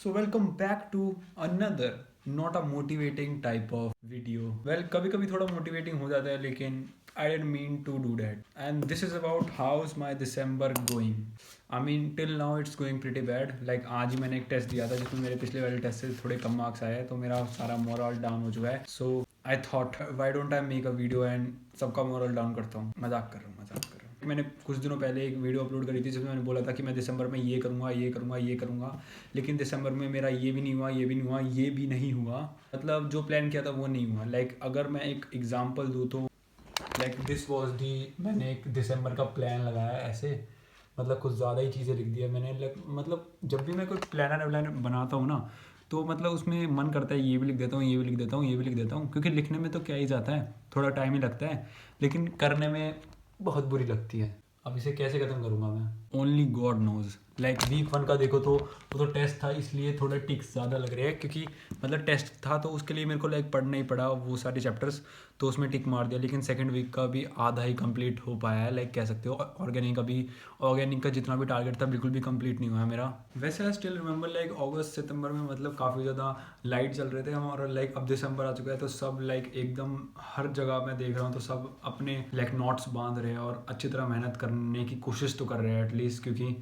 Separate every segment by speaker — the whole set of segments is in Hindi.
Speaker 1: So welcome back to another not a motivating type of video. Well, कभी कभी थोड़ा motivating हो जाता है लेकिन I didn't mean to do that. And this is about how's my December going. I mean till now it's going pretty bad. Like आज ही मैंने एक टेस्ट दिया था जिसमें मेरे पिछले वाले टेस्ट से थोड़े कम मार्क्स आए हैं तो मेरा सारा मोरल डाउन हो चुका है. So I thought why don't I make a video and सबका मोरल डाउन करता हूँ. मजाक कर रहा हूँ. मैंने कुछ दिनों पहले एक वीडियो अपलोड करी थी जिसमें मैंने बोला था कि मैं दिसंबर में ये करूँगा लेकिन दिसंबर में मेरा ये भी नहीं हुआ, ये भी नहीं हुआ. मतलब जो प्लान किया था वो नहीं हुआ. लाइक अगर मैं एक एग्जांपल दूँ तो लाइक दिस वाज दी, मैंने एक दिसंबर का प्लान लगाया ऐसे, मतलब कुछ ज़्यादा ही चीज़ें लिख दिया मैंने. मतलब जब भी मैं कोई प्लानर बनाता हूँ ना तो मतलब उसमें मन करता है ये भी लिख देता हूँ क्योंकि लिखने में तो क्या ही जाता है, थोड़ा टाइम ही लगता है, लेकिन करने में बहुत बुरी लगती है. अब इसे कैसे ख़त्म करूँगा मैं, only God knows. Like week 1 का देखो तो वो तो टेस्ट था इसलिए थोड़ा टिक्स ज़्यादा लग रहे हैं क्योंकि मतलब टेस्ट था तो उसके लिए मेरे को लाइक पढ़ना ही पड़ा वो सारे चैप्टर्स, तो उसमें टिक मार दिया. लेकिन सेकंड वीक का भी आधा ही कंप्लीट हो पाया है. लाइक कह सकते हो ऑर्गेनिक का जितना भी टारगेट था बिल्कुल भी कंप्लीट नहीं हुआ है मेरा. वैसे आई स्टिल रिमेंबर लाइक अगस्त सितंबर में मतलब काफ़ी ज़्यादा लाइट चल रहे थे हम, और लाइक अब दिसंबर आ चुका है तो सब लाइक एकदम हर जगह मैं देख रहा हूँ तो सब अपने लाइक नोट्स बांध रहे हैं और अच्छी तरह मेहनत करने की कोशिश तो कर रहे हैं एटलीस्ट, क्योंकि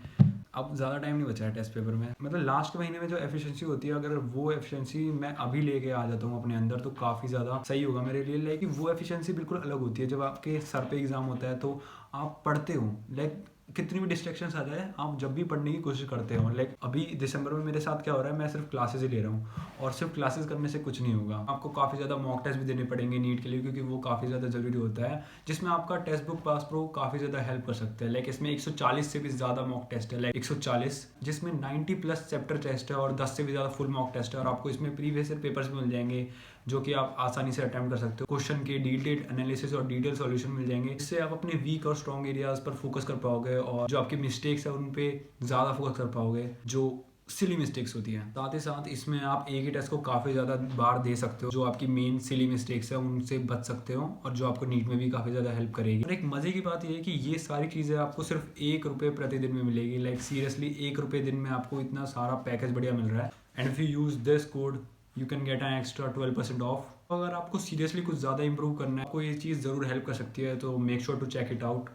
Speaker 1: अब ज़्यादा टाइम नहीं बचा है टेस्ट पेपर में. मतलब लास्ट के महीने में जो एफिशिएंसी होती है अगर वो एफिशिएंसी मैं अभी लेके आ जाता हूँ अपने अंदर तो काफ़ी ज़्यादा सही होगा मेरे लिए. लाइक वो एफिशिएंसी बिल्कुल अलग होती है जब आपके सर पे एग्ज़ाम होता है तो आप पढ़ते हो. लाइक कितनी भी डिस्ट्रैक्शंस आ जाए आप जब भी पढ़ने की कोशिश करते हो. लाइक अभी दिसंबर में मेरे साथ क्या हो रहा है, मैं सिर्फ क्लासेस ही ले रहा हूँ और सिर्फ क्लासेस करने से कुछ नहीं होगा. आपको काफ़ी ज़्यादा मॉक टेस्ट भी देने पड़ेंगे नीट के लिए क्योंकि वो काफ़ी ज़्यादा ज़रूरी होता है जिसमें आपका टेक्स्ट बुक पास प्रो काफ़ी ज़्यादा हेल्प कर सकता है. लाइक इसमें 140 से भी ज़्यादा मॉक टेस्ट है, लाइक 140 जिसमें 90+ चैप्टर टेस्ट है और 10 से भी ज़्यादा फुल मॉक टेस्ट है. और आपको इसमें प्रीवियस ईयर पेपर्स भी मिल जाएंगे जो कि आप आसानी से अटेम्प्ट कर सकते हो. क्वेश्चन के डिटेल्ड एनालिसिस और डिटेल सॉल्यूशन मिल जाएंगे. इससे आप अपने वीक और स्ट्रॉन्ग एरियाज पर फोकस कर पाओगे और जो आपके मिस्टेक्स है उन पे ज़्यादा फोकस कर पाओगे जो सिली मिस्टेक्स होती हैं. साथ ही साथ इसमें आप एक ही टेस्ट को काफ़ी ज़्यादा बार दे सकते हो. जो आपकी मेन सिली मिस्टेक्स है उनसे बच सकते हो और जो आपको नीट में भी काफ़ी ज़्यादा हेल्प करेगी. और एक मज़े की बात ये है कि ये सारी चीज़ें आपको सिर्फ ₹1 प्रतिदिन में मिलेगी. लाइक सीरियसली ₹1 दिन में आपको इतना सारा पैकेज बढ़िया मिल रहा है. And if you use this code you can get an extra 12% of. अगर आपको सीरियसली कुछ ज़्यादा इंप्रूव करना है, आपको ये चीज़ ज़रूर हेल्प कर सकती है तो make sure to check it out.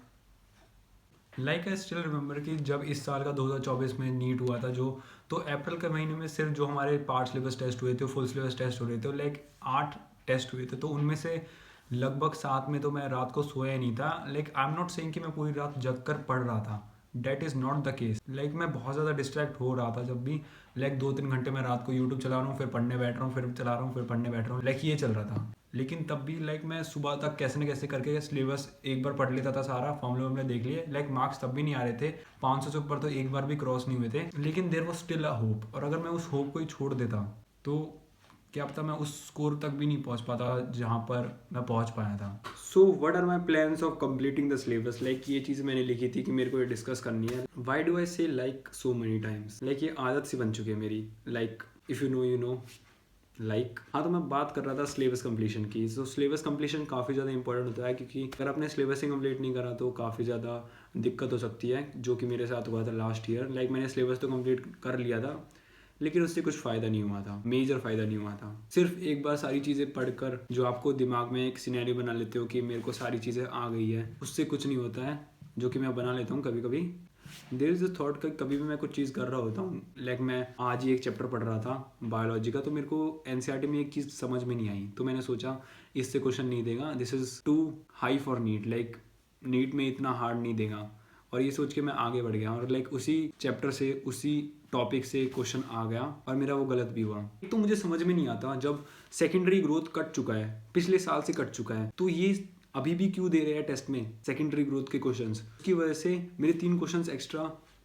Speaker 1: Like I still remember कि जब इस साल का 2024 में नीट हुआ था जो, तो अप्रैल के महीने में सिर्फ जो हमारे पार्ट सिलेबस टेस्ट हुए थे, फुल सिलेबस टेस्ट हो रहे थे, लाइक 8 टेस्ट हुए थे. तो उनमें से लगभग 7 में तो मैं रात को सोया ही नहीं था. Like I am not saying कि मैं पूरी रात जग कर पढ़ रहा था, that is not the case. Like मैं बहुत ज़्यादा डिस्ट्रैक्ट हो रहा था जब भी. लाइक 2-3 घंटे मैं रात को यूट्यूब चला रहा हूँ, फिर पढ़ने बैठ रहा हूँ, फिर चला रहा हूँ, फिर पढ़ने बैठ रहा हूँ, लाइक ये चल रहा था. लेकिन तब भी लाइक मैं सुबह तक कैसे न कैसे करके सिलेबस एक बार पढ़ लेता था, सारा फॉर्मूला हमने देख लिए. लाइक मार्क्स तब भी नहीं आ रहे थे, 500 से ऊपर तो एक बार भी क्रॉस नहीं हुए थे, लेकिन there was still a hope. और अगर मैं उस होप को ही छोड़ देता तो क्या पता मैं उस स्कोर तक भी नहीं पहुंच पाता जहां पर मैं पहुंच पाया था. So what are my plans of completing the syllabus. Like ये चीज़ मैंने लिखी थी कि मेरे को ये डिस्कस करनी है. व्हाई डू आई से like so many times. Like ये आदत सी बन चुकी है मेरी. Like if you know you know. Like हाँ, तो मैं बात कर रहा था सिलेबस कंप्लीशन की. तो सिलेबस कंप्लीशन काफ़ी ज़्यादा इंपॉर्टेंट होता है क्योंकि अगर आपने सिलेबस ही कंप्लीट नहीं करा तो काफ़ी ज़्यादा दिक्कत हो सकती है, जो कि मेरे साथ हुआ था लास्ट ईयर. लाइक मैंने सिलेबस तो कंप्लीट कर लिया था लेकिन उससे कुछ फ़ायदा नहीं हुआ था, मेजर फ़ायदा नहीं हुआ था. सिर्फ एक बार सारी चीज़ें पढ़कर जो आपको दिमाग में एक सिनेरियो बना लेते हो कि मेरे को सारी चीज़ें आ गई है, उससे कुछ नहीं होता है, जो कि मैं बना लेता हूँ कभी कभी. देयर इज़ अ थॉट कि कभी भी मैं कुछ चीज़ कर रहा होता हूँ. लाइक मैं आज ही एक चैप्टर पढ़ रहा था बायोलॉजी का, तो मेरे को एनसीईआरटी में एक चीज़ समझ में नहीं आई तो मैंने सोचा इससे क्वेश्चन नहीं देगा, this is too high for NEET. Like NEET में इतना हार्ड नहीं देगा. और ये सोच के मैं आगे बढ़ गया और लाइक उसी चैप्टर से उसी टॉपिक से क्वेश्चन आ गया और मेरा वो गलत भी हुआ. तो मुझे समझ में नहीं आता, जब सेकेंडरी ग्रोथ कट चुका है, पिछले साल से कट चुका है, तो ये अभी भी क्यों दे रहे हैं टेस्ट में सेकेंडरी ग्रोथ के क्वेश्चंस. उसकी वजह से मेरे 3 क्वेश्चंस एक्स्ट्रा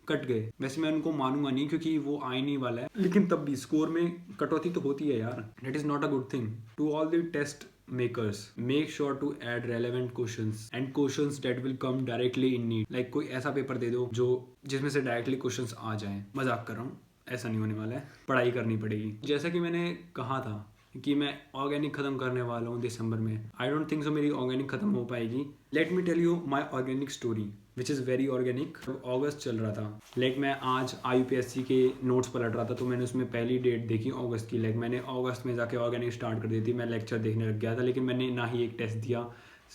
Speaker 1: कट गए. वैसे मैं उनको मानूंगा नहीं क्योंकि वो आए नहीं वाला है, लेकिन तब भी स्कोर में कटौती तो होती है यार. That is not a good thing. To all the test makers, make sure to add relevant questions and questions that will come directly in NEET. Like कोई ऐसा पेपर दे दो जो जिसमें से डायरेक्टली क्वेश्चंस आ जाएं. मजाक कर रहा हूँ, ऐसा नहीं होने वाला है, पढ़ाई करनी पड़ेगी. जैसा कि मैंने कहा था कि मैं ऑर्गेनिक खत्म करने वाला हूँ दिसंबर में. आई डोंट थिंक सो मेरी ऑर्गेनिक खत्म हो पाएगी. Let me tell you my organic story. Which is very organic. अगस्त चल रहा था, लाइक मैं आज IUPSC के नोट्स पलट रहा था तो मैंने उसमें पहली डेट देखी अगस्त की। लाइक मैंने अगस्त में जाके ऑर्गेनिक स्टार्ट कर दी थी, मैं लेक्चर देखने लग गया था, लेकिन मैंने ना ही एक टेस्ट दिया,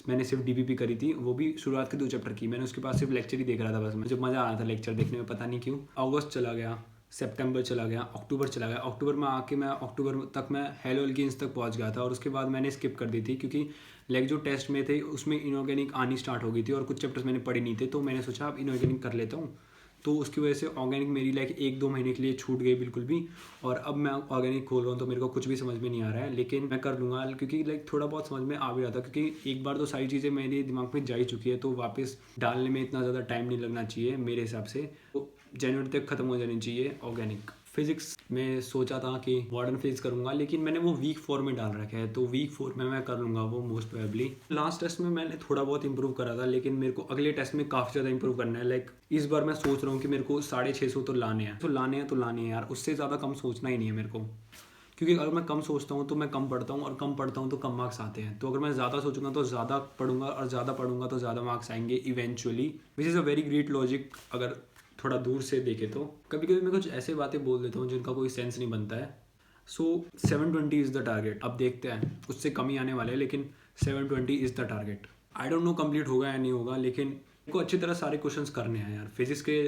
Speaker 1: मैंने सिर्फ DPP करी थी, वो भी शुरुआत के 2 चैप्टर की। मैंने उसके बाद सिर्फ लेक्चर ही देख रहा था बस, मुझे मज़ा आ रहा था लेक्चर देखने में, पता नहीं क्यों। अगस्त चला गया, सितंबर चला गया, अक्टूबर चला गया। अक्टूबर में आके मैं अक्टूबर तक मैं हेलो एल्केन्स तक पहुंच गया था और उसके बाद मैंने स्किप कर दी थी, क्योंकि लाइक जो टेस्ट में थे उसमें इनऑर्गेनिक आनी स्टार्ट हो गई थी और कुछ चैप्टर्स मैंने पढ़े नहीं थे, तो मैंने सोचा अब इनऑर्गेनिक कर लेता हूँ। तो उसकी वजह से ऑर्गेनिक मेरी लाइक 1-2 महीने के लिए छूट गई बिल्कुल भी, और अब मैं ऑर्गेनिक खोल रहा हूँ तो मेरे को कुछ भी समझ में नहीं आ रहा है, लेकिन मैं कर लूँगा क्योंकि लाइक थोड़ा बहुत समझ में आ भी रहा था, क्योंकि एक बार तो सारी चीज़ें मेरे दिमाग में जा ही चुकी है, तो वापस डालने में इतना ज़्यादा टाइम नहीं लगना चाहिए मेरे हिसाब से। तो जनवरी तक ख़त्म हो जानी चाहिए ऑर्गेनिक। फिजिक्स में सोचा था कि मॉडर्न फिजिक्स करूंगा, लेकिन मैंने वो वीक 4 में डाल रखा है, तो वीक 4 में मैं कर लूँगा वो मोस्ट प्रोबेबली। लास्ट टेस्ट में मैंने थोड़ा बहुत इंप्रूव करा था, लेकिन मेरे को अगले टेस्ट में काफ़ी ज़्यादा इंप्रूव करना है। लाइक इस बार मैं सोच रहा हूँ कि मेरे को 650 तो लाने हैं, तो लाने हैं यार, उससे ज़्यादा कम सोचना ही नहीं है मेरे को, क्योंकि अगर मैं कम सोचता हूँ तो मैं कम पढ़ता हूँ, और कम पढ़ता हूँ तो कम मार्क्स आते हैं। तो अगर मैं ज़्यादा सोचूंगा तो ज़्यादा पढ़ूंगा, और ज़्यादा पढ़ूंगा तो ज़्यादा मार्क्स आएंगे eventually, which is a very great logic अगर थोड़ा दूर से देखे तो। कभी कभी मैं कुछ ऐसे बातें बोल देता हूँ जिनका कोई सेंस नहीं बनता है। सो 720 इज़ द टारगेट। अब देखते हैं, उससे कम ही आने वाले हैं, लेकिन 720 is the target. I don't know complete होगा या नहीं होगा, लेकिन मेरे को अच्छी तरह सारे क्वेश्चंस करने हैं यार फिजिक्स के।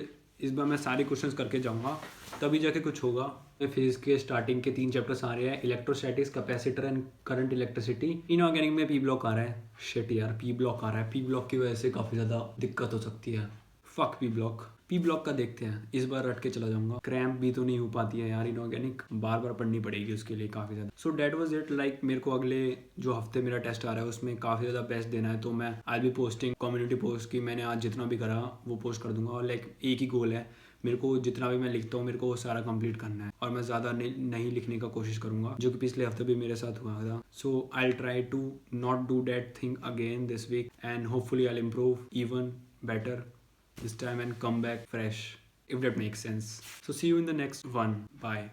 Speaker 1: इस बार मैं सारे क्वेश्चंस करके जाऊँगा, तभी जाके कुछ होगा। फिजिक्स के स्टार्टिंग के 3 चैप्टर्स आ रहे हैं, electrostatics, capacitor and current electricity. Inorganic में P ब्लॉक आ रहा है, शिट यार P ब्लॉक आ रहा है। P ब्लॉक की वजह से काफ़ी ज़्यादा दिक्कत हो सकती है। फक P ब्लॉक का देखते हैं, इस बार रट के चला जाऊंगा। क्रैम्प भी तो नहीं हो पाती है यार इनऑर्गेनिक, बार बार पढ़नी पड़ेगी उसके लिए काफ़ी ज़्यादा। So that was it. Like मेरे को अगले जो हफ्ते मेरा टेस्ट आ रहा है उसमें काफ़ी ज़्यादा बेस्ट देना है, तो मैं आई बी पोस्टिंग कम्युनिटी पोस्ट की, मैंने आज जितना भी करा वो पोस्ट कर दूंगा। और लाइक एक ही गोल है मेरे को, जितना भी मैं लिखता हूँ मेरे को वो सारा कंप्लीट करना है, और मैं ज़्यादा नहीं लिखने का कोशिश करूँगा, जो कि पिछले हफ्ते भी मेरे साथ हुआ था। So I try to not do that thing again this week, and hopefully I improve even better this time and come back fresh, if that makes sense. So see you in the next one. Bye.